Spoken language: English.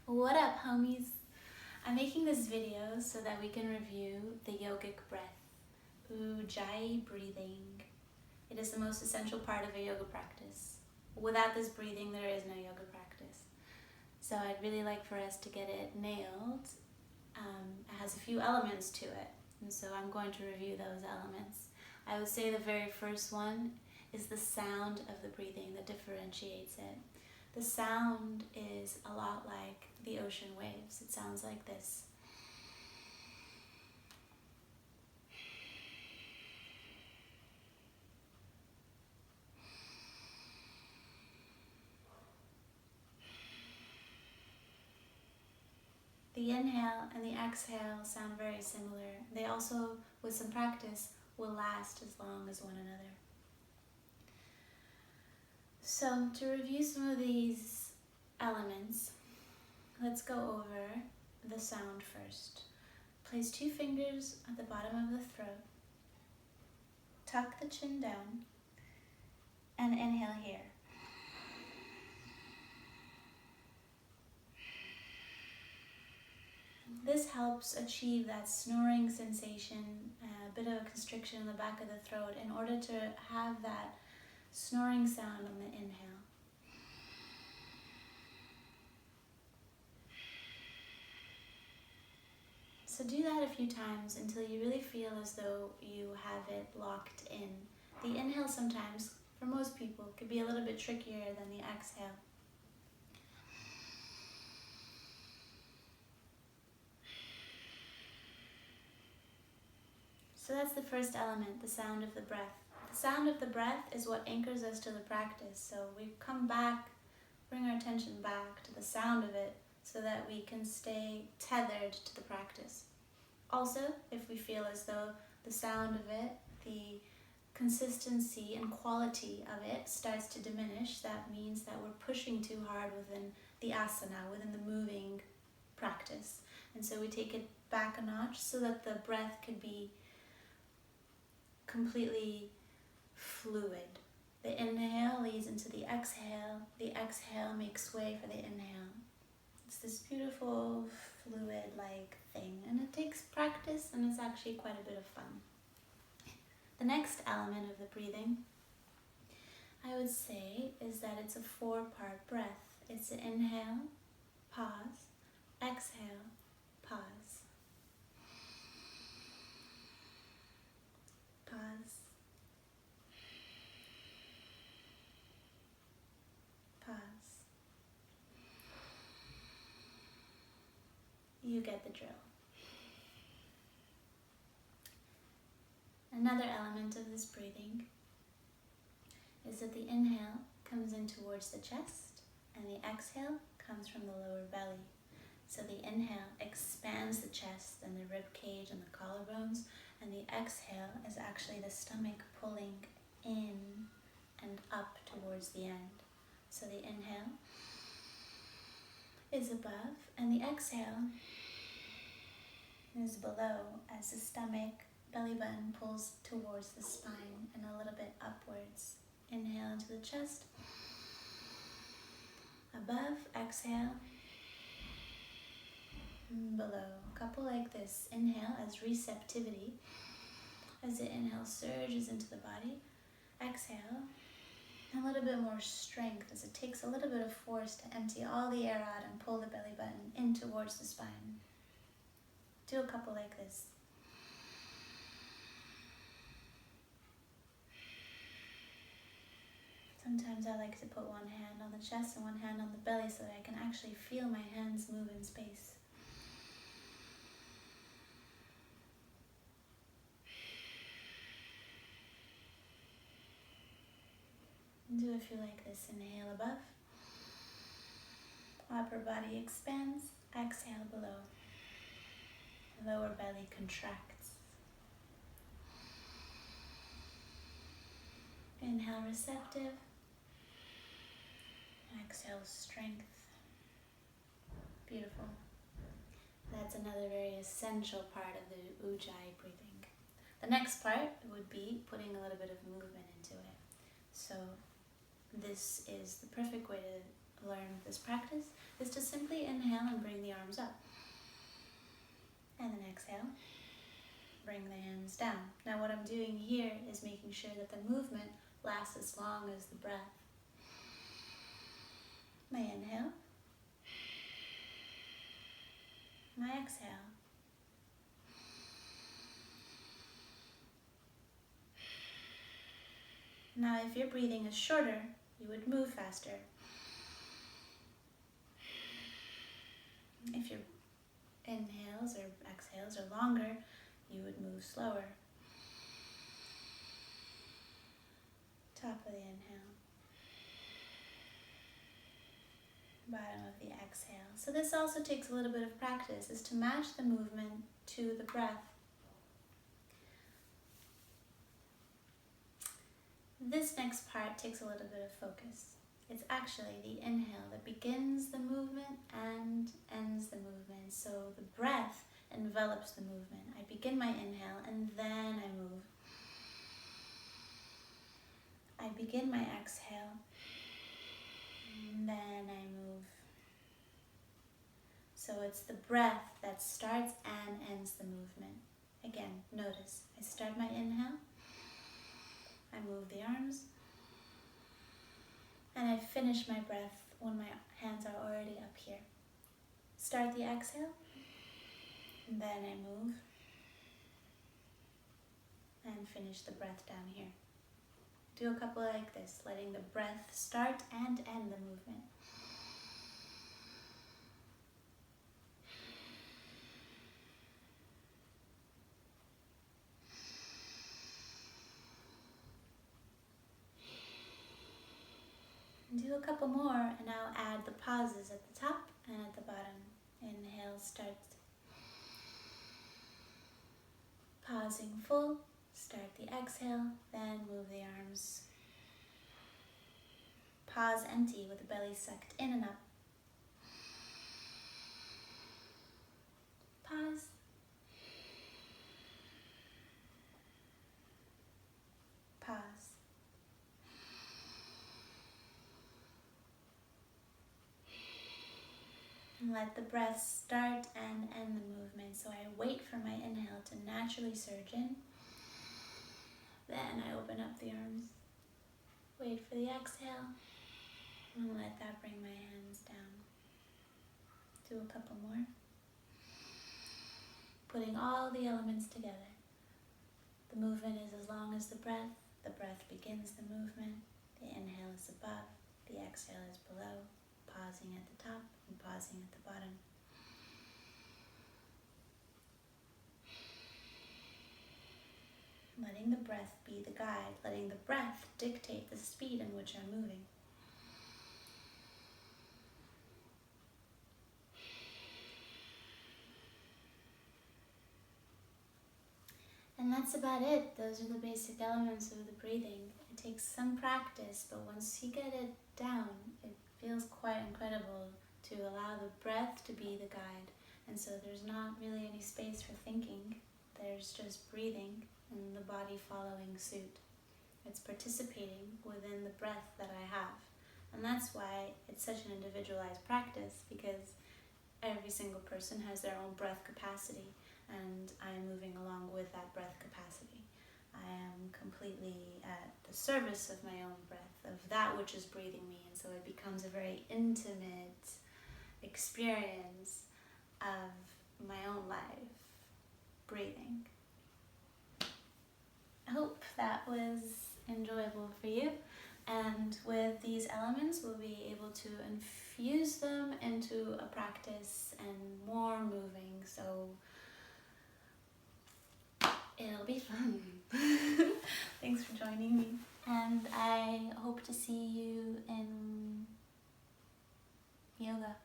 What up, homies? I'm making this video so that we can review the yogic breath, Ujjayi breathing. It is the most essential part of a yoga practice. Without this breathing, there is no yoga practice. So I'd really like for us to get it nailed. It has a few elements to it, and so I'm going to review those elements. I would say the very first one is the sound of the breathing that differentiates it. The sound is a lot like the ocean waves. It sounds like this. The inhale and the exhale sound very similar. They also, with some practice, will last as long as one another. So, to review some of these elements, let's go over the sound first. Place 2 fingers at the bottom of the throat. Tuck the chin down and inhale here. This helps achieve that snoring sensation, a bit of a constriction in the back of the throat in order to have that snoring sound on the inhale. So do that a few times until you really feel as though you have it locked in. The inhale sometimes, for most people, could be a little bit trickier than the exhale. So that's the first element, the sound of the breath. The sound of the breath is what anchors us to the practice. So we come back, bring our attention back to the sound of it so that we can stay tethered to the practice. Also, if we feel as though the sound of it, the consistency and quality of it starts to diminish, that means that we're pushing too hard within the asana, within the moving practice. And so we take it back a notch so that the breath could be completely fluid. The inhale leads into the exhale makes way for the inhale. It's this beautiful fluid-like thing, and it takes practice, and it's actually quite a bit of fun. The next element of the breathing, I would say, is that it's a 4-part breath. It's an inhale, pause, exhale, pause. Pause. Pause. You get the drill. Another element of this breathing is that the inhale comes in towards the chest and the exhale comes from the lower belly. So the inhale expands the chest and the rib cage and the collarbones, and the exhale is actually the stomach pulling in and up towards the end. So the inhale is above and the exhale is below as the stomach, belly button pulls towards the spine and a little bit upwards. Inhale into the chest, above, exhale, below. A couple like this. Inhale as receptivity, as the inhale surges into the body. Exhale, a little bit more strength as it takes a little bit of force to empty all the air out and pull the belly button in towards the spine. Do a couple like this. Sometimes I like to put one hand on the chest and one hand on the belly so that I can actually feel my hands move in space. Do a few like this. Inhale above. Upper body expands. Exhale below. Lower belly contracts. Inhale receptive. Exhale strength. Beautiful. That's another very essential part of the Ujjayi breathing. The next part would be putting a little bit of movement into it. So this is the perfect way to learn with this practice is to simply inhale and bring the arms up. And then exhale, bring the hands down. Now what I'm doing here is making sure that the movement lasts as long as the breath. My inhale, my exhale. Now if your breathing is shorter, you would move faster. If your inhales or exhales are longer, you would move slower. Top of the inhale. Bottom of the exhale. So this also takes a little bit of practice, is to match the movement to the breath. This next part takes a little bit of focus. It's actually the inhale that begins the movement and ends the movement. So the breath envelops the movement. I begin my inhale and then I move. I begin my exhale and then I move. So it's the breath that starts and ends the movement. Again, notice, I start my inhale, I move the arms, and I finish my breath when my hands are already up here. Start the exhale, and then I move, and finish the breath down here. Do a couple like this, letting the breath start and end the movement. Do a couple more, and I'll add the pauses at the top and at the bottom. Inhale starts. Pausing full, start the exhale, then move the arms. Pause empty with the belly sucked in and up. Pause. Pause. And let the breath start and end the movement. So I wait for my inhale to naturally surge in. Then I open up the arms. Wait for the exhale. And let that bring my hands down. Do a couple more. Putting all the elements together. The movement is as long as the breath. The breath begins the movement. The inhale is above. The exhale is below. Pausing at the top and pausing at the bottom. Letting the breath be the guide, letting the breath dictate the speed in which I'm moving. And that's about it. Those are the basic elements of the breathing. It takes some practice, but once you get it down, it feels quite incredible to allow the breath to be the guide. And so there's not really any space for thinking. There's just breathing and the body following suit. It's participating within the breath that I have. And that's why it's such an individualized practice, because every single person has their own breath capacity, and I'm moving along with that breath capacity. I am completely at the service of my own breath, of that which is breathing me, and so it becomes a very intimate experience of my own life, breathing. I hope that was enjoyable for you, and with these elements we'll be able to infuse them into a practice and more moving, so it'll be fun. Thanks for joining me, and I hope to see you in yoga.